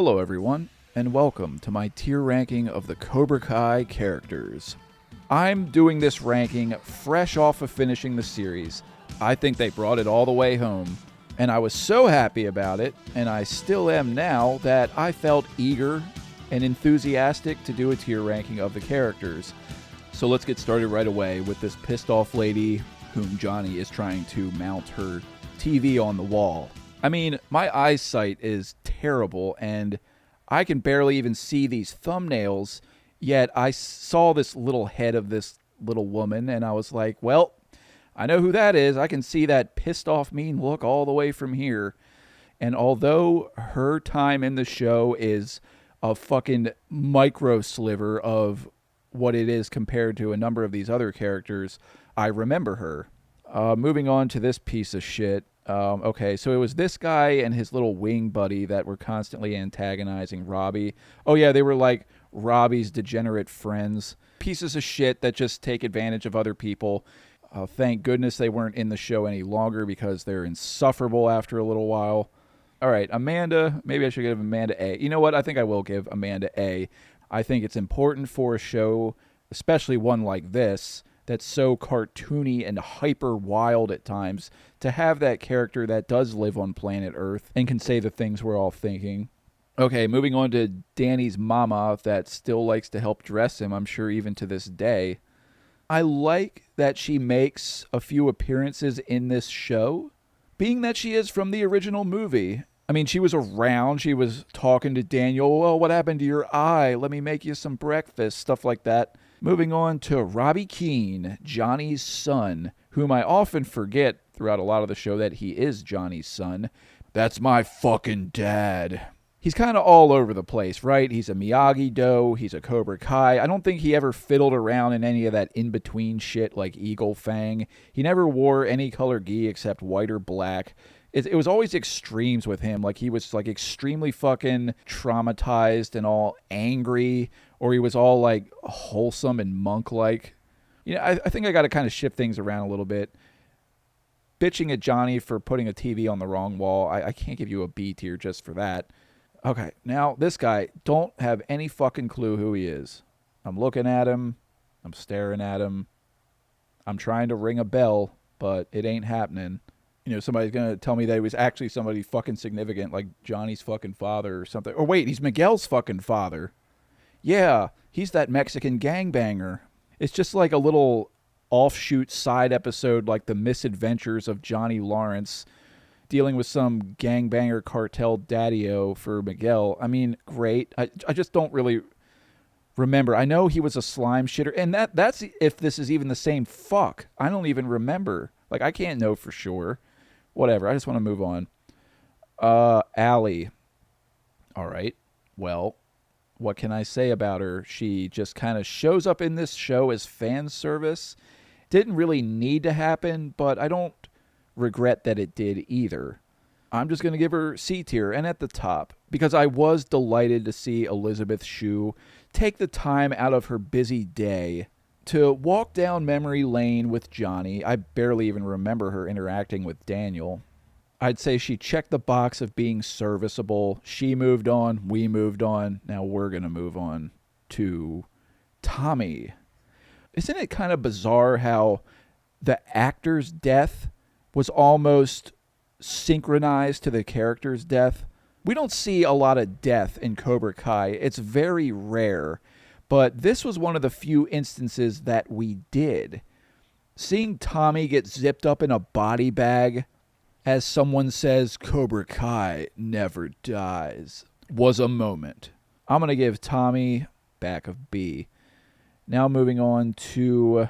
Hello everyone, and welcome to my tier ranking of the Cobra Kai characters. I'm doing this ranking fresh off of finishing the series. I think they brought it all the way home, and I was so happy about it, and I still am now, that I felt eager and enthusiastic to do a tier ranking of the characters. So let's get started right away with this pissed off lady whom Johnny is trying to mount her TV on the wall. I mean, my eyesight is terrible, and I can barely even see these thumbnails, yet I saw this little head of this little woman, and I was like, well, I know who that is. I can see that pissed off mean look all the way from here. And although her time in the show is a fucking micro sliver of what it is compared to a number of these other characters, I remember her. Moving on to this piece of shit. Okay, so it was this guy and his little wing buddy that were constantly antagonizing Robbie. Oh yeah, they were like Robbie's degenerate friends. Pieces of shit that just take advantage of other people. Thank goodness they weren't in the show any longer because they're insufferable after a little while. All right, Amanda. Maybe I should give Amanda A. You know what? I think I will give Amanda A. I think it's important for a show, especially one like this, that's so cartoony and hyper wild at times, to have that character that does live on planet Earth and can say the things we're all thinking. Okay, moving on to Danny's mama that still likes to help dress him, I'm sure even to this day. I like that she makes a few appearances in this show, being that she is from the original movie. I mean, she was around, she was talking to Daniel, well, what happened to your eye? Let me make you some breakfast, stuff like that. Moving on to Robbie Keene, Johnny's son, whom I often forget throughout a lot of the show that he is Johnny's son. That's my fucking dad. He's kind of all over the place, right? He's a Miyagi-Do, he's a Cobra Kai. I don't think he ever fiddled around in any of that in-between shit like Eagle Fang. He never wore any color gi except white or black. It was always extremes with him. Like, he was like extremely fucking traumatized and all angry, or he was all like wholesome and monk-like. You know, I think I got to kind of shift things around a little bit. Bitching at Johnny for putting a TV on the wrong wall, I can't give you a B tier just for that. Okay, now this guy, don't have any fucking clue who he is. I'm looking at him. I'm staring at him. I'm trying to ring a bell, but it ain't happening. You know, somebody's going to tell me that he was actually somebody fucking significant, like Johnny's fucking father or something. Or wait, he's Miguel's fucking father. Yeah, he's that Mexican gangbanger. It's just like a little offshoot side episode like The Misadventures of Johnny Lawrence, dealing with some gangbanger cartel daddy-o for Miguel. I mean, great. I just don't really remember. I know he was a slime shitter, and that's if this is even the same fuck. I don't even remember. Like, I can't know for sure. Whatever, I just want to move on. Allie. All right, well, what can I say about her? She just kind of shows up in this show as fan service. Didn't really need to happen, but I don't regret that it did either. I'm just going to give her C tier and at the top, because I was delighted to see Elizabeth Shue take the time out of her busy day to walk down memory lane with Johnny. I barely even remember her interacting with Daniel. I'd say she checked the box of being serviceable. She moved on. We moved on. Now we're going to move on to Tommy. Isn't it kind of bizarre how the actor's death was almost synchronized to the character's death? We don't see a lot of death in Cobra Kai. It's very rare. But this was one of the few instances that we did. Seeing Tommy get zipped up in a body bag, as someone says, Cobra Kai never dies, was a moment. I'm going to give Tommy back of B. Now moving on to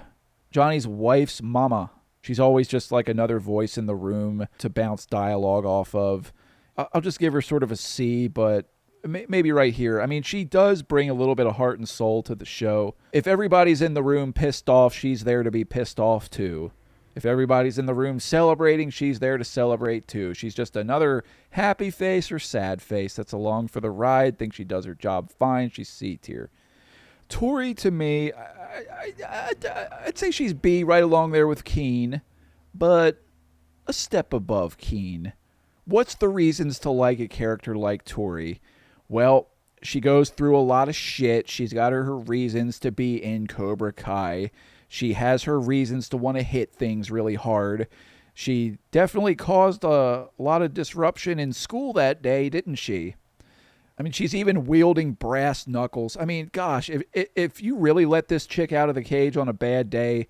Johnny's wife's mama. She's always just like another voice in the room to bounce dialogue off of. I'll just give her sort of a C, but maybe right here. I mean, she does bring a little bit of heart and soul to the show. If everybody's in the room pissed off, she's there to be pissed off too. If everybody's in the room celebrating, she's there to celebrate too. She's just another happy face or sad face that's along for the ride, thinks she does her job fine. She's C tier. Tori, to me, I'd say she's B, right along there with Keene, but a step above Keene. What's the reasons to like a character like Tori? Well, she goes through a lot of shit. She's got her reasons to be in Cobra Kai. She has her reasons to want to hit things really hard. She definitely caused a lot of disruption in school that day, didn't she? I mean, she's even wielding brass knuckles. I mean, gosh, if you really let this chick out of the cage on a bad day,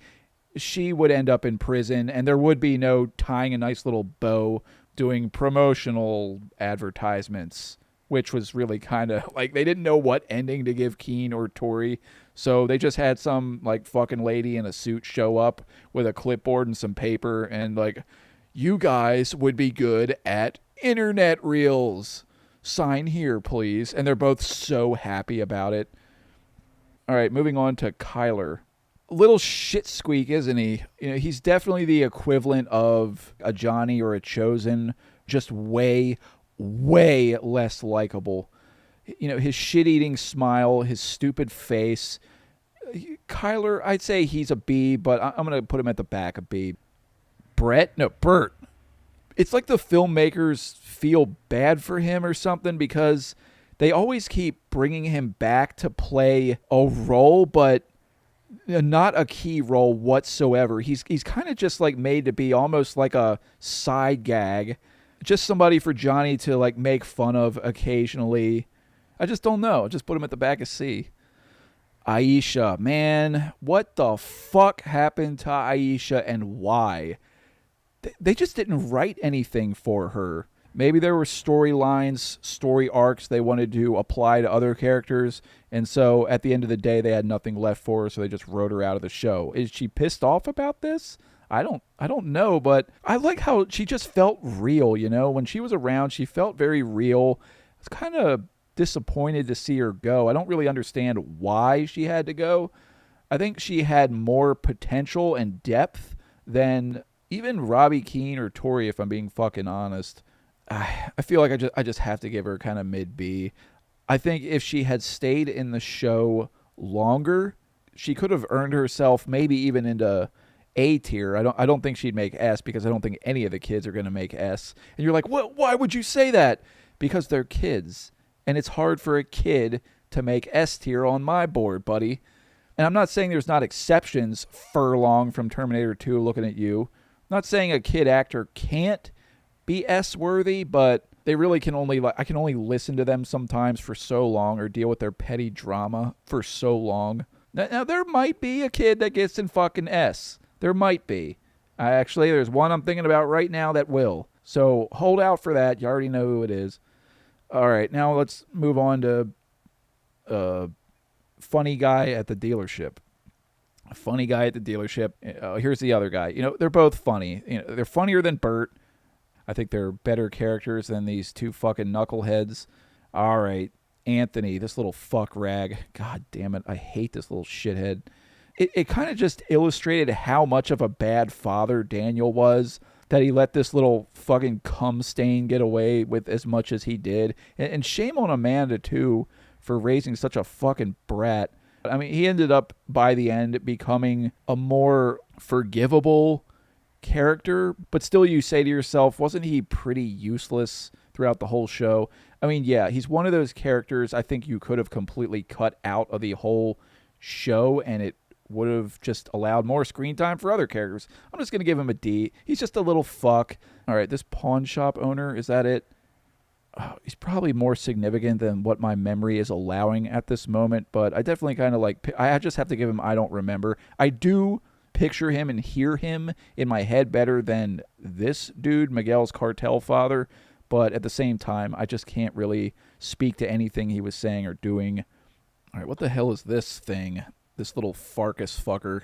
she would end up in prison, and there would be no tying a nice little bow doing promotional advertisements, which was really kind of like they didn't know what ending to give Keen or Tori, so they just had some like fucking lady in a suit show up with a clipboard and some paper and like, you guys would be good at internet reels. Sign here, please. And they're both so happy about it. All right, moving on to Kyler. Little shit squeak, isn't he? You know, he's definitely the equivalent of a Johnny or a Chosen, just way less likable. You know, his shit-eating smile, his stupid face. Kyler, I'd say he's a B, but I'm going to put him at the back of B. Bert. It's like the filmmakers feel bad for him or something because they always keep bringing him back to play a role, but not a key role whatsoever. He's kind of just like made to be almost like a side gag, just somebody for Johnny to like make fun of occasionally. I just don't know. Just put him at the back of C. Aisha, man, what the fuck happened to Aisha and why? They just didn't write anything for her. Maybe there were storylines, story arcs they wanted to apply to other characters, and so at the end of the day, they had nothing left for her, so they just wrote her out of the show. Is she pissed off about this? I don't know, but I like how she just felt real, you know? When she was around, she felt very real. I was kind of disappointed to see her go. I don't really understand why she had to go. I think she had more potential and depth than even Robbie Keane or Tori, if I'm being fucking honest. I feel like I just have to give her kind of mid B. I think if she had stayed in the show longer, she could have earned herself maybe even into A tier. I don't think she'd make S because I don't think any of the kids are going to make S. And you're like, "What? Why would you say that?" Because they're kids, and it's hard for a kid to make S tier on my board, buddy. And I'm not saying there's not exceptions. Furlong from Terminator 2 looking at you. I'm not saying a kid actor can't be S-worthy, but they really can only, I can only listen to them sometimes for so long or deal with their petty drama for so long. Now there might be a kid that gets in fucking S. There might be. Actually, there's one I'm thinking about right now that will. So hold out for that. You already know who it is. All right, now let's move on to funny guy at the dealership. A funny guy at the dealership. Here's the other guy. You know, they're both funny. You know, they're funnier than Bert. I think they're better characters than these two fucking knuckleheads. All right, Anthony, this little fuck rag. God damn it, I hate this little shithead. It kind of just illustrated how much of a bad father Daniel was, that he let this little fucking cum stain get away with as much as he did. And shame on Amanda, too, for raising such a fucking brat. I mean, he ended up, by the end, becoming a more forgivable character, but still you say to yourself, wasn't he pretty useless throughout the whole show? I mean, yeah, he's one of those characters I think you could have completely cut out of the whole show, and it would have just allowed more screen time for other characters. I'm just going to give him a D. He's just a little fuck. All right, this pawn shop owner, is that it? Oh, he's probably more significant than what my memory is allowing at this moment, but I definitely kind of like, I just have to give him I don't remember. I do picture him and hear him in my head better than this dude, Miguel's cartel father, but at the same time, I just can't really speak to anything he was saying or doing. All right, what the hell is this thing? This little Farkas fucker.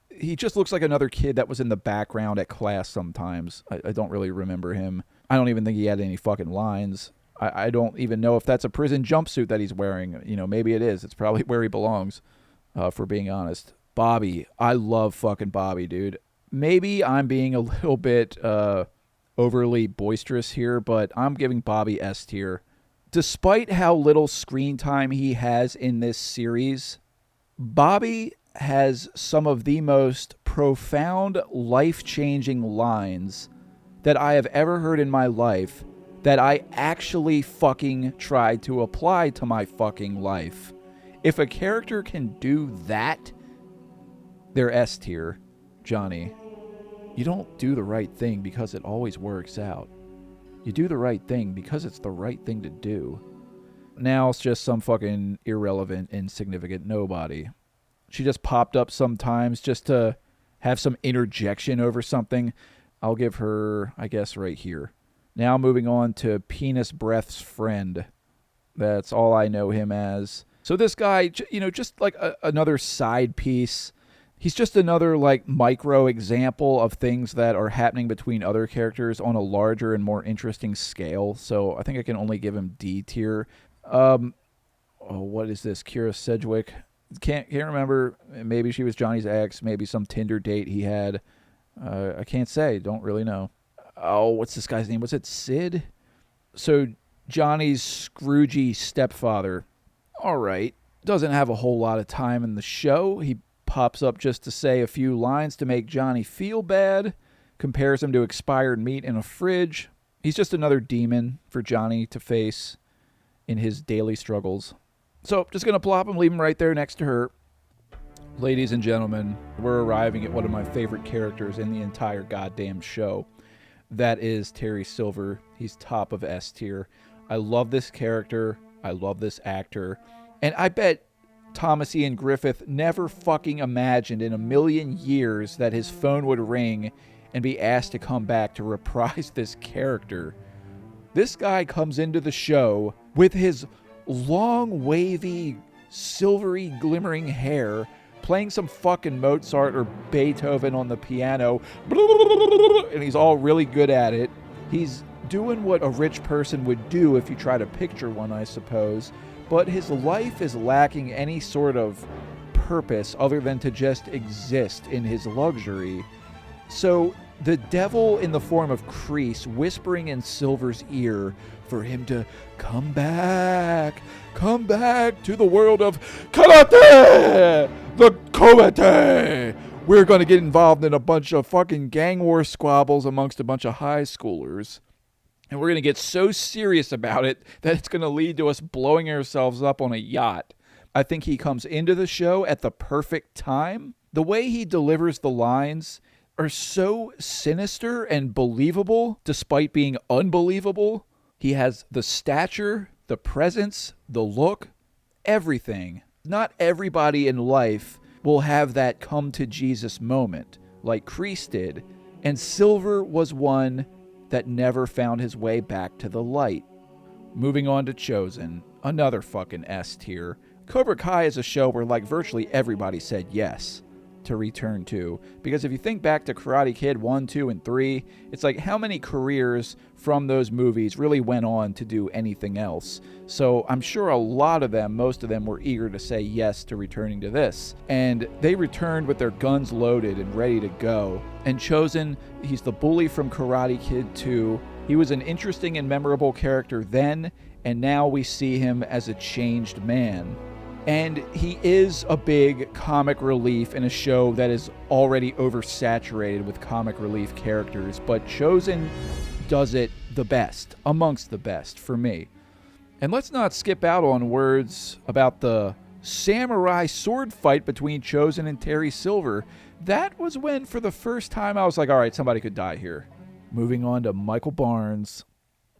He just looks like another kid that was in the background at class sometimes. I don't really remember him. I don't even think he had any fucking lines. I don't even know if that's a prison jumpsuit that he's wearing. You know, maybe it is. It's probably where he belongs, for being honest. Bobby. I love fucking Bobby, dude. Maybe I'm being a little bit overly boisterous here, but I'm giving Bobby S tier. Despite how little screen time he has in this series, Bobby has some of the most profound, life-changing lines that I have ever heard in my life that I actually fucking tried to apply to my fucking life. If a character can do that, they're S tier. Johnny, you don't do the right thing because it always works out. You do the right thing because it's the right thing to do. Now it's just some fucking irrelevant, insignificant nobody. She just popped up sometimes just to have some interjection over something. I'll give her, I guess, right here. Now moving on to Penis Breath's friend. That's all I know him as. So this guy, just like another side piece. He's just another like micro example of things that are happening between other characters on a larger and more interesting scale. So I think I can only give him D tier. What is this? Kira Sedgwick. Can't remember. Maybe she was Johnny's ex. Maybe some Tinder date he had. I can't say. Don't really know. Oh, what's this guy's name? Was it Sid? So Johnny's Scroogey stepfather. All right. Doesn't have a whole lot of time in the show. He pops up just to say a few lines to make Johnny feel bad. Compares him to expired meat in a fridge. He's just another demon for Johnny to face in his daily struggles. So, just going to plop him, leave him right there next to her. Ladies and gentlemen, we're arriving at one of my favorite characters in the entire goddamn show. That is Terry Silver. He's top of S tier. I love this character. I love this actor. And I bet Thomas Ian Griffith never fucking imagined in a million years that his phone would ring and be asked to come back to reprise this character. This guy comes into the show with his long, wavy, silvery, glimmering hair, playing some fucking Mozart or Beethoven on the piano, and he's all really good at it. He's doing what a rich person would do if you try to picture one, I suppose, but his life is lacking any sort of purpose other than to just exist in his luxury. So the devil in the form of Kreese whispering in Silver's ear for him to come back to the world of karate, the Kobate. We're going to get involved in a bunch of fucking gang war squabbles amongst a bunch of high schoolers. And we're going to get so serious about it that it's going to lead to us blowing ourselves up on a yacht. I think he comes into the show at the perfect time. The way he delivers the lines are so sinister and believable despite being unbelievable. He has the stature, the presence, the look, everything. Not everybody in life will have that come to Jesus moment like Kreese did, and Silver was one that never found his way back to the light. Moving on to Chosen, another fucking S tier. Cobra Kai is a show where like virtually everybody said yes to return to. Because if you think back to Karate Kid 1, 2, and 3, it's like how many careers from those movies really went on to do anything else. So I'm sure a lot of them, most of them were eager to say yes to returning to this. And they returned with their guns loaded and ready to go. And Chosen, he's the bully from Karate Kid 2. He was an interesting and memorable character then, and now we see him as a changed man. And he is a big comic relief in a show that is already oversaturated with comic relief characters, but Chosen does it the best, amongst the best for me. And let's not skip out on words about the samurai sword fight between Chosen and Terry Silver. That was when, for the first time, I was like, all right, somebody could die here. Moving on to Michael Barnes.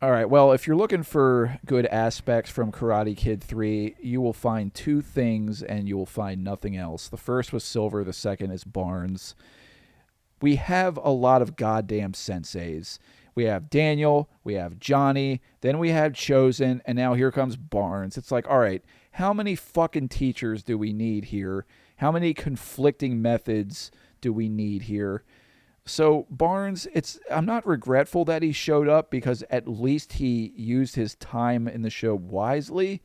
All right, well, if you're looking for good aspects from Karate Kid 3, you will find two things and you will find nothing else. The first was Silver, the second is Barnes. We have a lot of goddamn senseis. We have Daniel, we have Johnny, then we have Chosen, and now here comes Barnes. It's like, all right, how many fucking teachers do we need here? How many conflicting methods do we need here? So Barnes, I'm not regretful that he showed up because at least he used his time in the show wisely.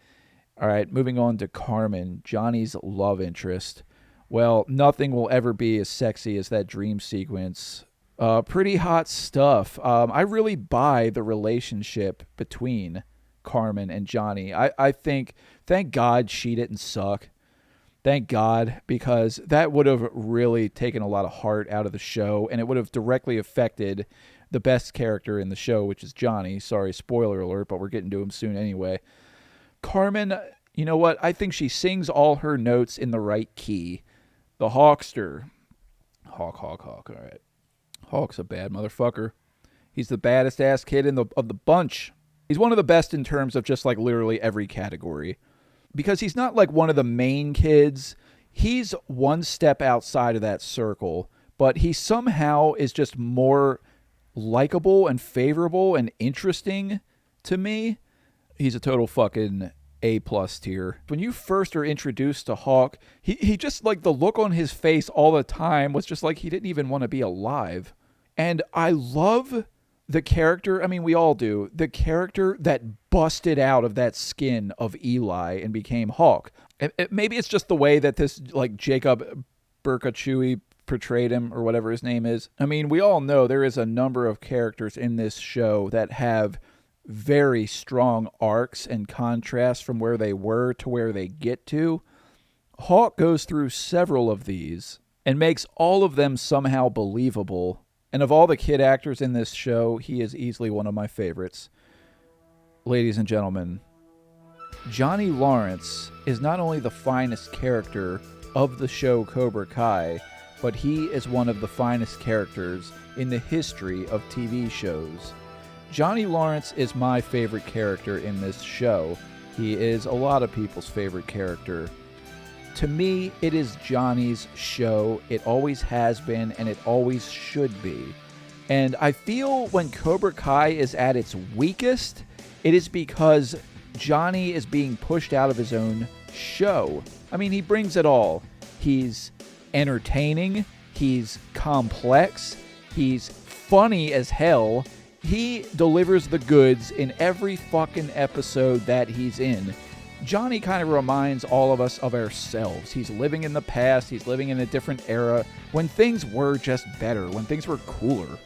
All right, moving on to Carmen, Johnny's love interest. Well, nothing will ever be as sexy as that dream sequence. Pretty hot stuff. I really buy the relationship between Carmen and Johnny. I think, thank God she didn't suck. Thank God, because that would have really taken a lot of heart out of the show, and it would have directly affected the best character in the show, which is Johnny. Sorry, spoiler alert, but we're getting to him soon anyway. Carmen, you know what? I think she sings all her notes in the right key. The Hawkster. Hawk. All right. Hawk's a bad motherfucker. He's the baddest ass kid of the bunch. He's one of the best in terms of just like literally every category. Because he's not like one of the main kids. He's one step outside of that circle. But he somehow is just more likable and favorable and interesting to me. He's a total fucking A+ tier. When you first are introduced to Hawk, he just like the look on his face all the time was just like he didn't even want to be alive. And I love the character, I mean, we all do, the character that busted out of that skin of Eli and became Hawk. Maybe it's just the way that this, like, Jacob Burkachui portrayed him, or whatever his name is. I mean, we all know there is a number of characters in this show that have very strong arcs and contrasts from where they were to where they get to. Hawk goes through several of these and makes all of them somehow believable. And of all the kid actors in this show, he is easily one of my favorites. Ladies and gentlemen, Johnny Lawrence is not only the finest character of the show Cobra Kai, but he is one of the finest characters in the history of TV shows. Johnny Lawrence is my favorite character in this show. He is a lot of people's favorite character. To me, it is Johnny's show. It always has been, and it always should be. And I feel when Cobra Kai is at its weakest, it is because Johnny is being pushed out of his own show. I mean, he brings it all. He's entertaining. He's complex. He's funny as hell. He delivers the goods in every fucking episode that he's in. Johnny kind of reminds all of us of ourselves. He's living in the past. He's living in a different era when things were just better, when things were cooler.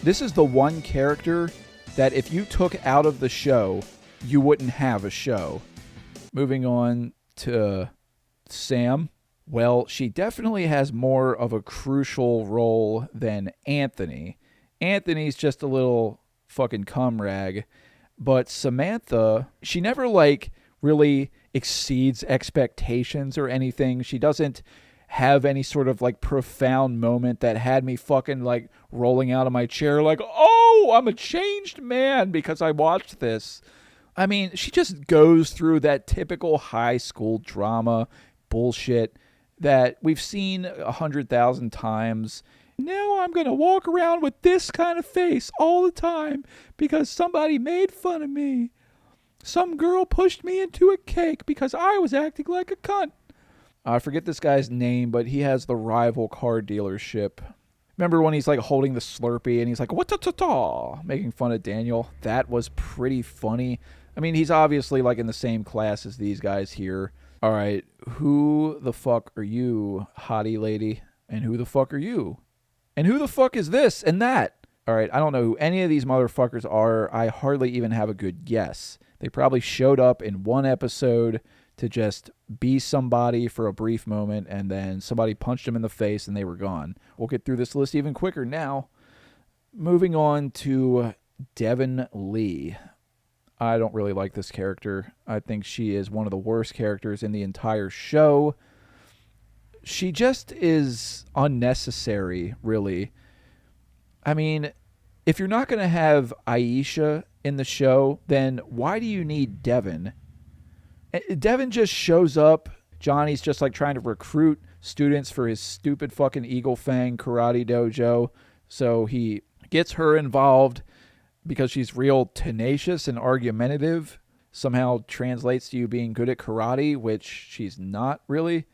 This is the one character that if you took out of the show, you wouldn't have a show. Moving on to Sam. Well, she definitely has more of a crucial role than Anthony. Anthony's just a little fucking cum rag. But Samantha, she never really exceeds expectations or anything. She doesn't have any sort of like profound moment that had me fucking like rolling out of my chair like, oh, I'm a changed man because I watched this. I mean, she just goes through that typical high school drama bullshit that we've seen 100,000 times. Now I'm going to walk around with this kind of face all the time because somebody made fun of me. Some girl pushed me into a cake because I was acting like a cunt. I forget this guy's name, but he has the rival car dealership. Remember when he's like holding the Slurpee and he's like, what-ta-ta-ta, making fun of Daniel? That was pretty funny. I mean, he's obviously like in the same class as these guys here. All right, who the fuck are you, hottie lady? And who the fuck are you? And who the fuck is this and that? All right, I don't know who any of these motherfuckers are. I hardly even have a good guess. They probably showed up in one episode to just be somebody for a brief moment, and then somebody punched them in the face and they were gone. We'll get through this list even quicker now. Moving on to Devin Lee. I don't really like this character. I think she is one of the worst characters in the entire show. She just is unnecessary, really. I mean, if you're not going to have Aisha in the show, then why do you need Devin? Devin just shows up. Johnny's just like trying to recruit students for his stupid fucking Eagle Fang karate dojo. So he gets her involved because she's real tenacious and argumentative. Somehow translates to you being good at karate, which she's not really.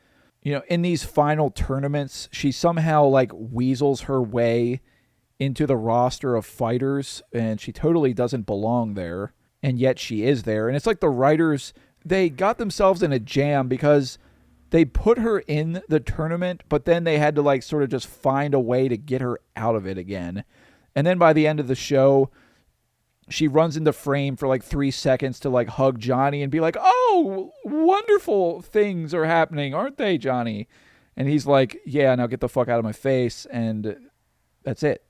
You know, in these final tournaments, she somehow like weasels her way into the roster of fighters, and she totally doesn't belong there, and yet she is there. And it's like the writers, they got themselves in a jam because they put her in the tournament, but then they had to like sort of just find a way to get her out of it again. And then by the end of the show, she runs into frame for like 3 seconds to like hug Johnny and be like, oh, wonderful things are happening, aren't they, Johnny? And he's like, yeah, now get the fuck out of my face. And that's it.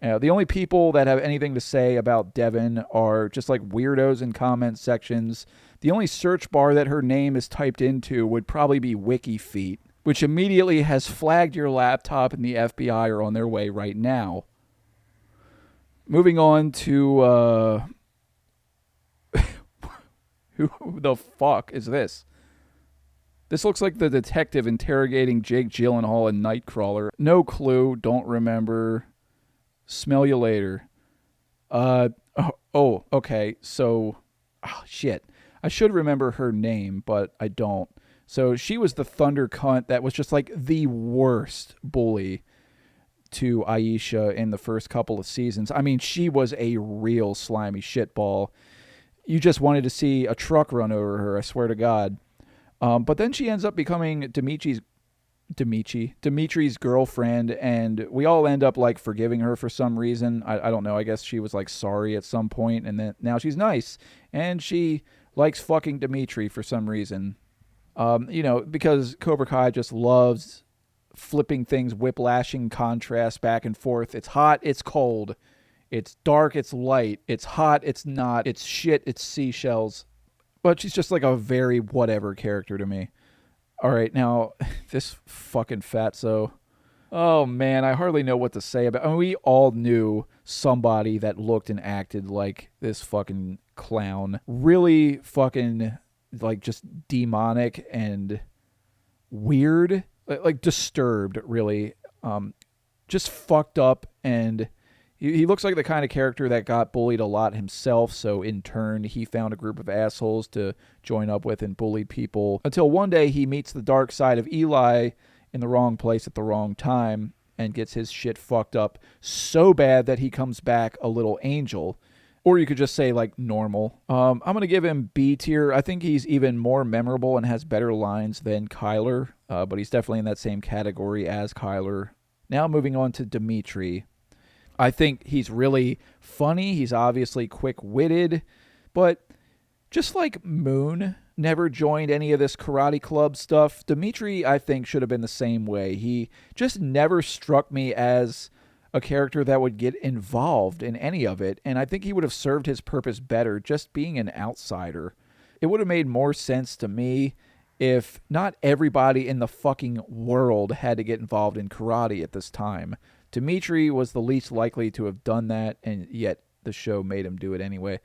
The only people that have anything to say about Devin are just like weirdos in comment sections. The only search bar that her name is typed into would probably be WikiFeet, which immediately has flagged your laptop, and the FBI are on their way right now. Moving on to... who the fuck is this? This looks like the detective interrogating Jake Gyllenhaal in Nightcrawler. No clue. Don't remember. Smell you later. Okay. So, shit. I should remember her name, but I don't. So she was the thunder cunt that was just like the worst bully to Aisha in the first couple of seasons. I mean, she was a real slimy shitball. You just wanted to see a truck run over her, I swear to God. But then she ends up becoming Dimitri's girlfriend, and we all end up like forgiving her for some reason. I don't know. I guess she was like sorry at some point, and then now she's nice, and she likes fucking Dimitri for some reason. Because Cobra Kai just loves flipping things, whiplashing contrast back and forth. It's hot, it's cold. It's dark, it's light. It's hot, it's not. It's shit, it's seashells. But she's just like a very whatever character to me. All right, now, this fucking fatso. Oh, man, I hardly know what to say about... I mean, we all knew somebody that looked and acted like this fucking clown. Really fucking, like, just demonic and weird. Like, disturbed, really. Just fucked up, and... He looks like the kind of character that got bullied a lot himself, so in turn, he found a group of assholes to join up with and bully people. Until one day, he meets the dark side of Eli in the wrong place at the wrong time and gets his shit fucked up so bad that he comes back a little angel. Or you could just say, like, normal. I'm going to give him B tier. I think he's even more memorable and has better lines than Kyler, but he's definitely in that same category as Kyler. Now moving on to Dimitri. I think he's really funny. He's obviously quick-witted. But just like Moon never joined any of this karate club stuff, Dimitri, I think, should have been the same way. He just never struck me as a character that would get involved in any of it. And I think he would have served his purpose better just being an outsider. It would have made more sense to me if not everybody in the fucking world had to get involved in karate at this time. Dimitri was the least likely to have done that, and yet the show made him do it anyway.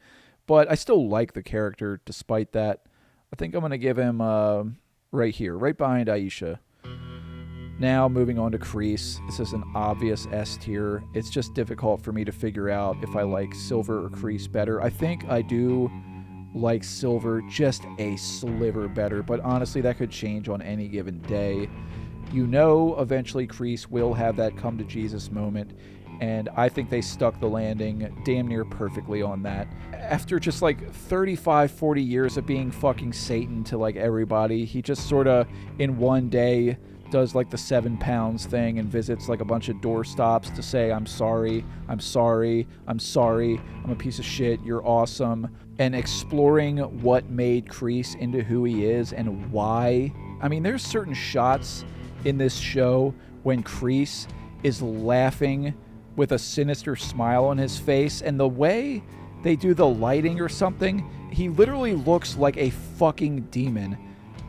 But I still like the character despite that. I think I'm going to give him right here, right behind Aisha. Now moving on to Kreese. This is an obvious S tier. It's just difficult for me to figure out if I like Silver or Kreese better. I think I do like Silver just a sliver better, but honestly that could change on any given day. You know eventually Kreese will have that come to Jesus moment, and I think they stuck the landing damn near perfectly on that. After just like 35, 40 years of being fucking Satan to like everybody, he just sort of in one day does like the 7 pounds thing and visits like a bunch of doorstops to say, I'm sorry, I'm a piece of shit, you're awesome, and exploring what made Kreese into who he is and why. I mean, there's certain shots in this show when Kreese is laughing with a sinister smile on his face, and the way they do the lighting or something, he literally looks like a fucking demon.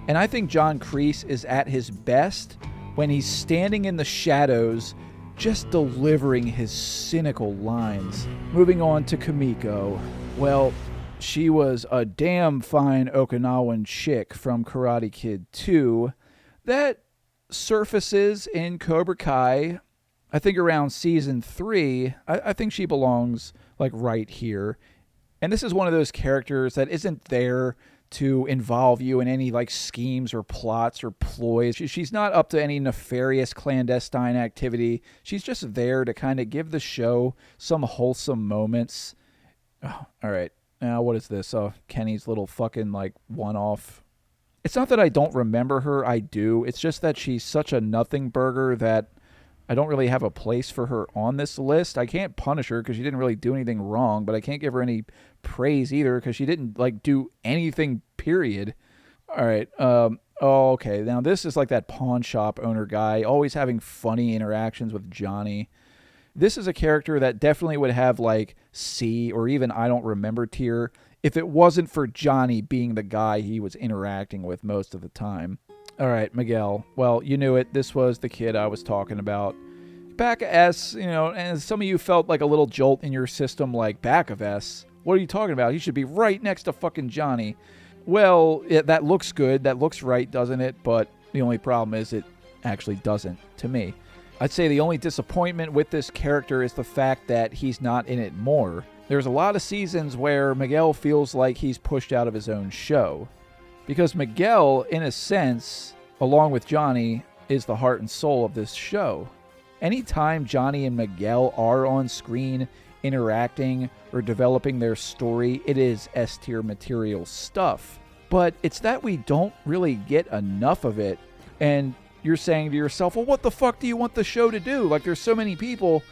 And I think John Kreese is at his best when he's standing in the shadows just delivering his cynical lines. Moving on to Kamiko. Well, she was a damn fine Okinawan chick from Karate Kid 2 that surfaces in Cobra Kai, I think around season 3. I think she belongs like right here. And this is one of those characters that isn't there to involve you in any like schemes or plots or ploys. She's not up to any nefarious clandestine activity. She's just there to kind of give the show some wholesome moments. Oh, all right. Now what is this? Oh, Kenny's little fucking like one-off. It's not that I don't remember her, I do. It's just that she's such a nothing burger that I don't really have a place for her on this list. I can't punish her because she didn't really do anything wrong, but I can't give her any praise either because she didn't like do anything, period. All right. Okay. Now this is like that pawn shop owner guy, always having funny interactions with Johnny. This is a character that definitely would have like C or even I don't remember tier if it wasn't for Johnny being the guy he was interacting with most of the time. All right, Miguel. Well, you knew it. This was the kid I was talking about. Back of S, and some of you felt like a little jolt in your system like, back of S? What are you talking about? He should be right next to fucking Johnny. Well, that looks good. That looks right, doesn't it? But the only problem is it actually doesn't to me. I'd say the only disappointment with this character is the fact that he's not in it more. There's a lot of seasons where Miguel feels like he's pushed out of his own show. Because Miguel, in a sense, along with Johnny, is the heart and soul of this show. Anytime Johnny and Miguel are on screen interacting or developing their story, it is S-tier material stuff. But it's that we don't really get enough of it. And you're saying to yourself, well, what the fuck do you want the show to do? Like, there's so many people.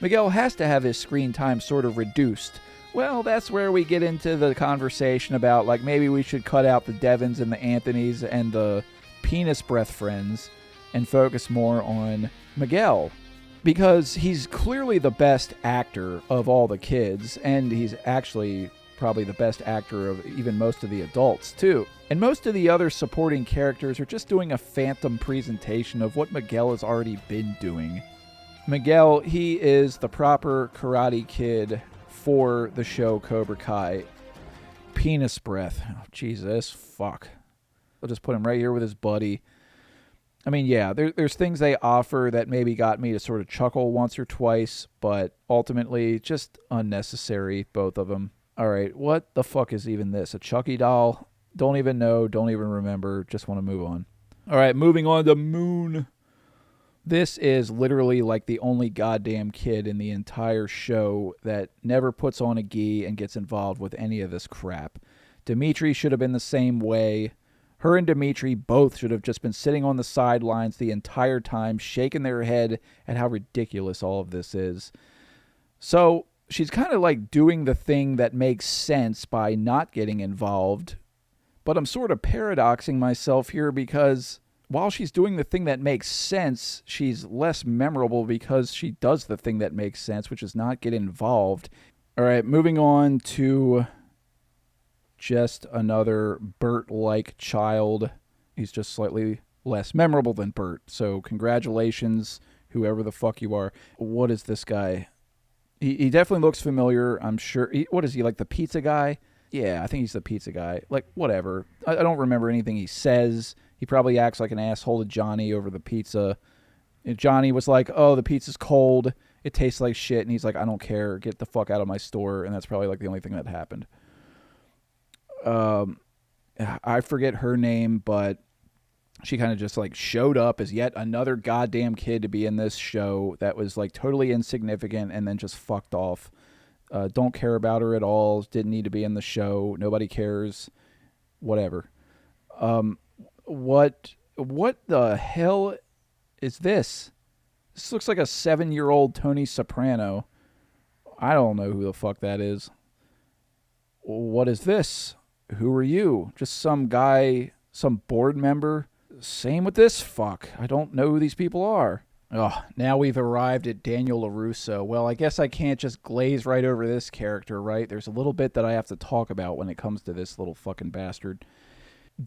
Miguel has to have his screen time sort of reduced. Well, that's where we get into the conversation about, like, maybe we should cut out the Devons and the Anthonys and the penis breath friends and focus more on Miguel. Because he's clearly the best actor of all the kids, and he's actually probably the best actor of even most of the adults, too. And most of the other supporting characters are just doing a phantom presentation of what Miguel has already been doing. Miguel, he is the proper Karate Kid for the show Cobra Kai. Penis breath. Oh, Jesus, fuck. I'll just put him right here with his buddy. I mean, yeah, there's things they offer that maybe got me to sort of chuckle once or twice, but ultimately just unnecessary, both of them. All right, what the fuck is even this? A Chucky doll? Don't even know, don't even remember, just want to move on. All right, moving on to Moon. This is literally like the only goddamn kid in the entire show that never puts on a gi and gets involved with any of this crap. Dimitri should have been the same way. Her and Dimitri both should have just been sitting on the sidelines the entire time, shaking their head at how ridiculous all of this is. So she's kind of like doing the thing that makes sense by not getting involved. But I'm sort of paradoxing myself here because while she's doing the thing that makes sense, she's less memorable because she does the thing that makes sense, which is not get involved. All right, moving on to just another Bert-like child. He's just slightly less memorable than Bert. So congratulations, whoever the fuck you are. What is this guy? He definitely looks familiar, I'm sure. What is he, like the pizza guy? Yeah, I think he's the pizza guy. Like, whatever. I don't remember anything he says. He probably acts like an asshole to Johnny over the pizza. And Johnny was like, oh, the pizza's cold. It tastes like shit. And he's like, I don't care. Get the fuck out of my store. And that's probably like the only thing that happened. I forget her name, but she kind of just like showed up as yet another goddamn kid to be in this show that was like totally insignificant and then just fucked off. Don't care about her at all. Didn't need to be in the show. Nobody cares. Whatever. What the hell is this? This looks like a 7-year-old Tony Soprano. I don't know who the fuck that is. What is this? Who are you? Just some guy, some board member? Same with this fuck. I don't know who these people are. Oh, now we've arrived at Daniel LaRusso. Well, I guess I can't just glaze right over this character, right? There's a little bit that I have to talk about when it comes to this little fucking bastard.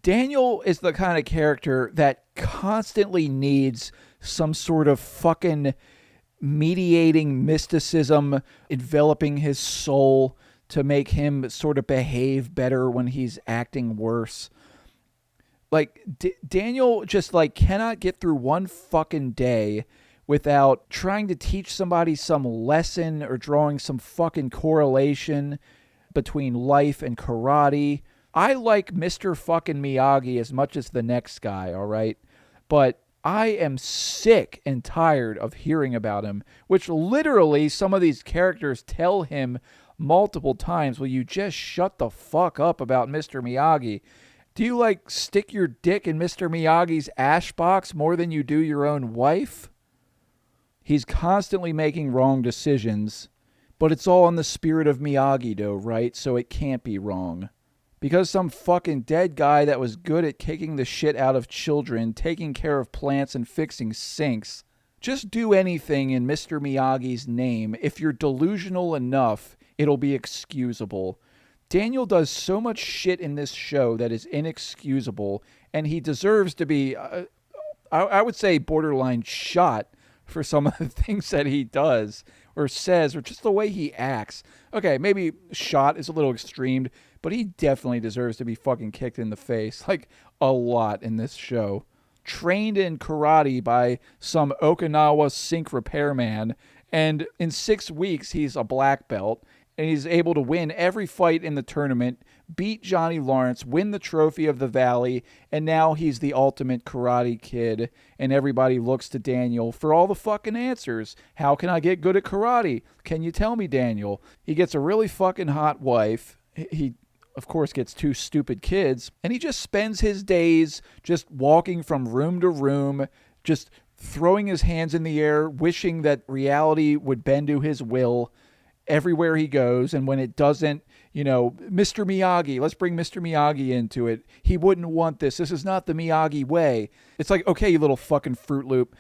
Daniel is the kind of character that constantly needs some sort of fucking mediating mysticism enveloping his soul to make him sort of behave better when he's acting worse. Like, Daniel just, like, cannot get through one fucking day without trying to teach somebody some lesson or drawing some fucking correlation between life and karate. I like Mr. fucking Miyagi as much as the next guy, all right? But I am sick and tired of hearing about him, which literally some of these characters tell him multiple times, will you just shut the fuck up about Mr. Miyagi? Do you, like, stick your dick in Mr. Miyagi's ash box more than you do your own wife? He's constantly making wrong decisions, but it's all in the spirit of Miyagi-Do, right? So it can't be wrong. Because some fucking dead guy that was good at kicking the shit out of children, taking care of plants, and fixing sinks Just do anything in Mr. Miyagi's name. If you're delusional enough, it'll be excusable. Daniel does so much shit in this show that is inexcusable, and he deserves to be, I would say, borderline shot for some of the things that he does or says, or just the way he acts. Okay, maybe shot is a little extreme, but he definitely deserves to be fucking kicked in the face, like a lot in this show. Trained in karate by some Okinawa sink repairman, and in 6 weeks he's a black belt, and he's able to win every fight in the tournament, beat Johnny Lawrence, win the trophy of the Valley, and now he's the ultimate karate kid, and everybody looks to Daniel for all the fucking answers. How can I get good at karate? Can you tell me, Daniel? He gets a really fucking hot wife. He of course, gets 2 stupid kids, and he just spends his days just walking from room to room, just throwing his hands in the air, wishing that reality would bend to his will everywhere he goes. And when it doesn't, Mr. Miyagi, let's bring Mr. Miyagi into it. He wouldn't want this. This is not the Miyagi way. It's like, okay, you little fucking Fruit Loop.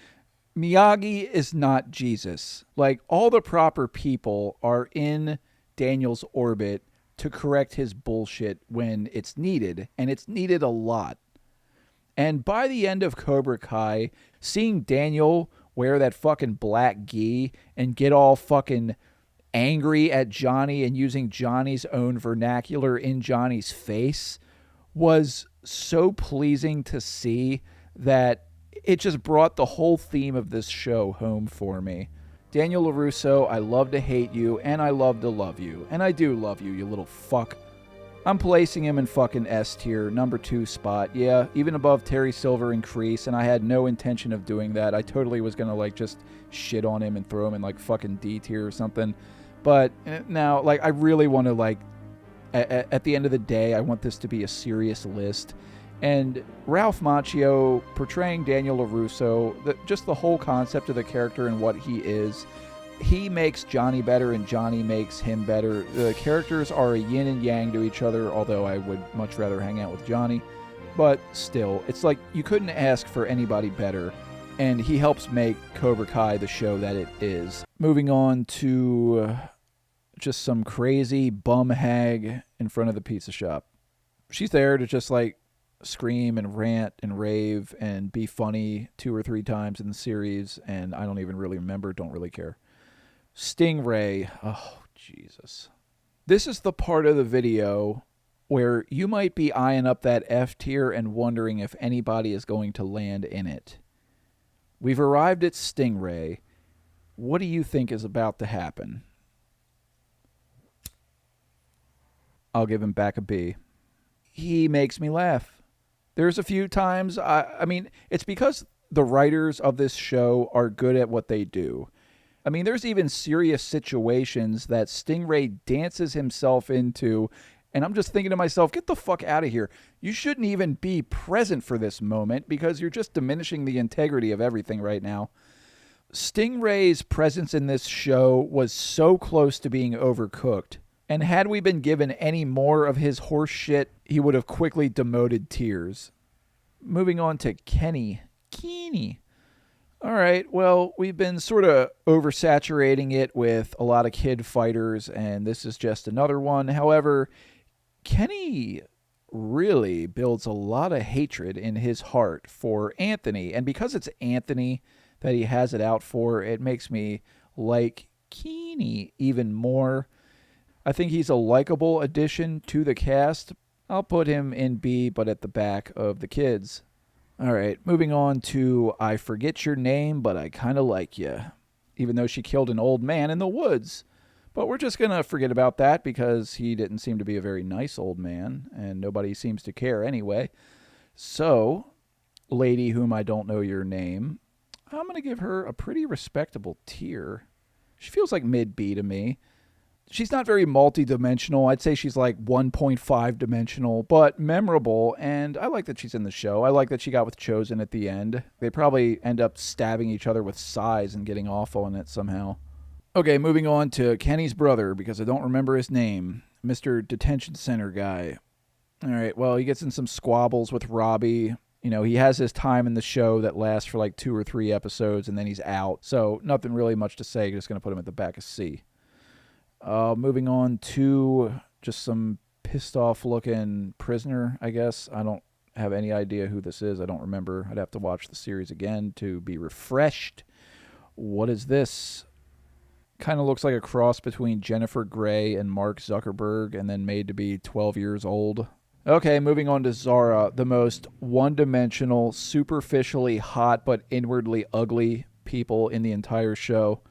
Miyagi is not Jesus. Like, all the proper people are in Daniel's orbit to correct his bullshit when it's needed, and it's needed a lot. And by the end of Cobra Kai, seeing Daniel wear that fucking black gi and get all fucking angry at Johnny and using Johnny's own vernacular in Johnny's face was so pleasing to see that it just brought the whole theme of this show home for me. Daniel LaRusso, I love to hate you, and I love to love you. And I do love you, you little fuck. I'm placing him in fucking S tier, number 2 spot. Yeah, even above Terry Silver and Kreese, and I had no intention of doing that. I totally was gonna, just shit on him and throw him in, fucking D tier or something. But now, I really want to, at the end of the day, I want this to be a serious list. And Ralph Macchio portraying Daniel LaRusso, just the whole concept of the character and what he is, he makes Johnny better and Johnny makes him better. The characters are a yin and yang to each other, although I would much rather hang out with Johnny. But still, it's like you couldn't ask for anybody better. And he helps make Cobra Kai the show that it is. Moving on to just some crazy bum hag in front of the pizza shop. She's there to just scream and rant and rave and be funny 2 or 3 times in the series, and I don't even really remember, don't really care. Stingray. Oh, Jesus. This is the part of the video where you might be eyeing up that F tier and wondering if anybody is going to land in it. We've arrived at Stingray. What do you think is about to happen? I'll give him back a B. He makes me laugh. There's a few times, I mean, it's because the writers of this show are good at what they do. I mean, there's even serious situations that Stingray dances himself into, and I'm just thinking to myself, get the fuck out of here. You shouldn't even be present for this moment because you're just diminishing the integrity of everything right now. Stingray's presence in this show was so close to being overcooked. And had we been given any more of his horse shit, he would have quickly demoted Tears. Moving on to Kenny. All right, well, we've been sort of oversaturating it with a lot of kid fighters, and this is just another one. However, Kenny really builds a lot of hatred in his heart for Anthony. And because it's Anthony that he has it out for, it makes me like Kenny even more. I think he's a likable addition to the cast. I'll put him in B, but at the back of the kids. All right, moving on to I Forget Your Name, but I Kind of Like You. Even though she killed an old man in the woods. But we're just going to forget about that because he didn't seem to be a very nice old man, and nobody seems to care anyway. So, lady whom I don't know your name, I'm going to give her a pretty respectable tier. She feels like mid-B to me. She's not very multi-dimensional. I'd say she's 1.5 dimensional, but memorable, and I like that she's in the show. I like that she got with Chosen at the end. They probably end up stabbing each other with size and getting off on it somehow. Okay, moving on to Kenny's brother, because I don't remember his name. Mr. Detention Center guy. All right, well, he gets in some squabbles with Robbie. You know, he has his time in the show that lasts for like 2 or 3 episodes, and then he's out. So nothing really much to say. Just going to put him at the back of C. Moving on to just some pissed off looking prisoner, I guess. I don't have any idea who this is. I don't remember. I'd have to watch the series again to be refreshed. What is this? Kind of looks like a cross between Jennifer Grey and Mark Zuckerberg, and then made to be 12 years old. Okay, moving on to Zara, the most one-dimensional, superficially hot but inwardly ugly people in the entire show.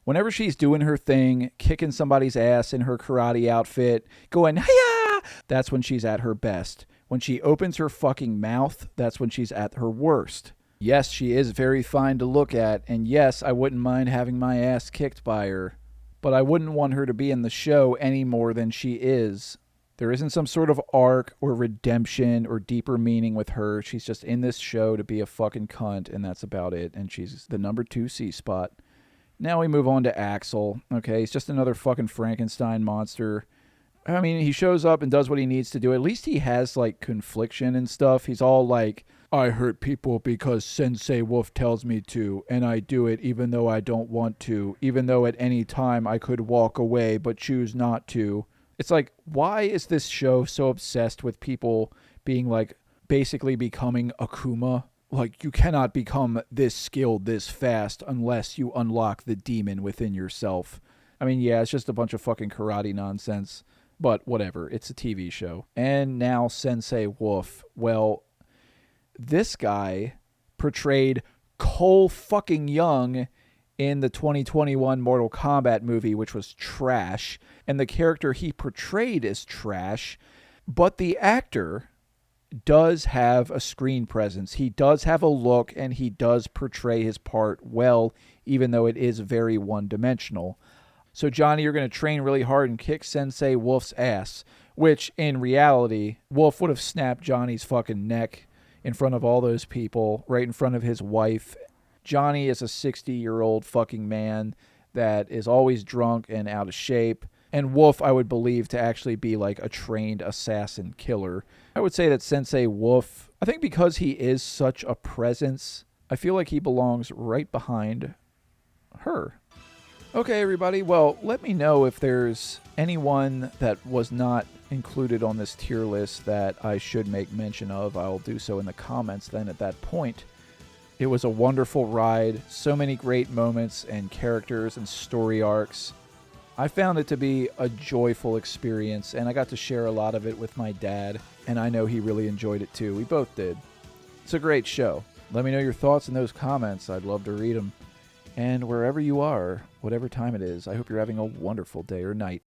Whenever she's doing her thing, kicking somebody's ass in her karate outfit, going, hiya, that's when she's at her best. When she opens her fucking mouth, that's when she's at her worst. Yes, she is very fine to look at, and yes, I wouldn't mind having my ass kicked by her. But I wouldn't want her to be in the show any more than she is. There isn't some sort of arc or redemption or deeper meaning with her. She's just in this show to be a fucking cunt, and that's about it. And she's the number 2 C spot. Now we move on to Axel. Okay, he's just another fucking Frankenstein monster. I mean, he shows up and does what he needs to do. At least he has, like, confliction and stuff. He's all like, I hurt people because Sensei Wolf tells me to, and I do it even though I don't want to, even though at any time I could walk away but choose not to. It's like, why is this show so obsessed with people being, like, basically becoming Akuma? Like, you cannot become this skilled this fast unless you unlock the demon within yourself. I mean, yeah, it's just a bunch of fucking karate nonsense, but whatever. It's a TV show. And now Sensei Wolf. Well, this guy portrayed Cole fucking Young in the 2021 Mortal Kombat movie, which was trash. And the character he portrayed is trash. But the actor does have a screen presence. He does have a look, and he does portray his part well, even though it is very one-dimensional. So, Johnny, you're going to train really hard and kick Sensei Wolf's ass, which, in reality, Wolf would have snapped Johnny's fucking neck in front of all those people, right in front of his wife. Johnny is a 60-year-old fucking man that is always drunk and out of shape. And Wolf, I would believe, to actually be like a trained assassin killer. I would say that Sensei Wolf, I think because he is such a presence, I feel like he belongs right behind her. Okay, everybody. Well, let me know if there's anyone that was not included on this tier list that I should make mention of. I'll do so in the comments then at that point. It was a wonderful ride. So many great moments and characters and story arcs. I found it to be a joyful experience, and I got to share a lot of it with my dad, and I know he really enjoyed it too. We both did. It's a great show. Let me know your thoughts in those comments. I'd love to read them. And wherever you are, whatever time it is, I hope you're having a wonderful day or night.